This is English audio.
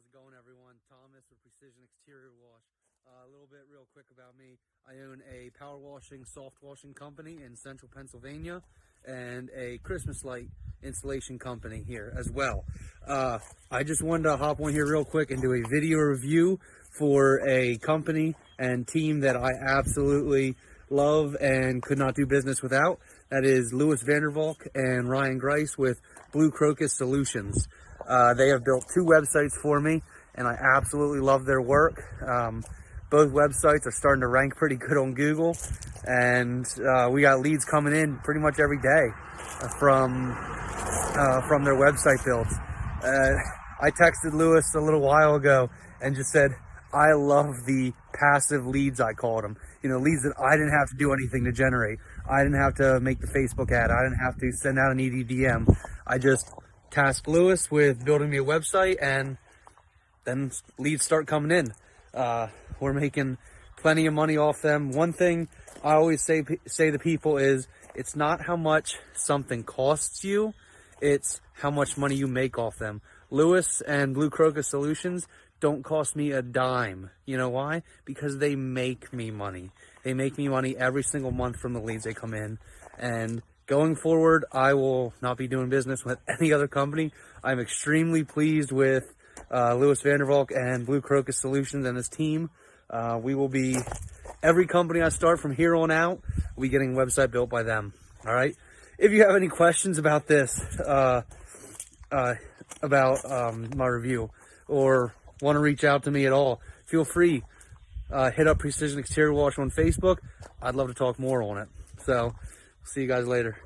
how's it going, everyone? Thomas with Precision Exterior Wash. A little bit real quick about me. I own a power washing, soft washing company in central Pennsylvania and a Christmas light installation company here as well. I just wanted to hop on here real quick and do a video review for a company and team that I absolutely love and could not do business without. That is Louis Vandervalk and Ryan Grice with Crocus Solutions. They have built 2 websites for me, and I absolutely love their work. Both websites are starting to rank pretty good on Google, and we got leads coming in pretty much every day from their website builds. I texted Louis a little while ago and just said, I love the passive leads, I called them. You know, leads that I didn't have to do anything to generate. I didn't have to make the Facebook ad. I didn't have to send out an EDDM. I just tasked Louis with building me a website, and then leads start coming in. We're making plenty of money off them. One thing I always say to people is, it's not how much something costs you, it's how much money you make off them. Louis and Crocus Solutions don't cost me a dime. You know why? Because they make me money. They make me money every single month from the leads they come in. And going forward, I will not be doing business with any other company. I'm extremely pleased with Louis Vandervalk and Crocus Solutions and his team. We will be, every company I start from here on out, we'll be getting a website built by them. All right. If you have any questions about this, about my review, or want to reach out to me at all, feel free. Hit up Precision Exterior Wash on Facebook. I'd love to talk more on it. So, see you guys later.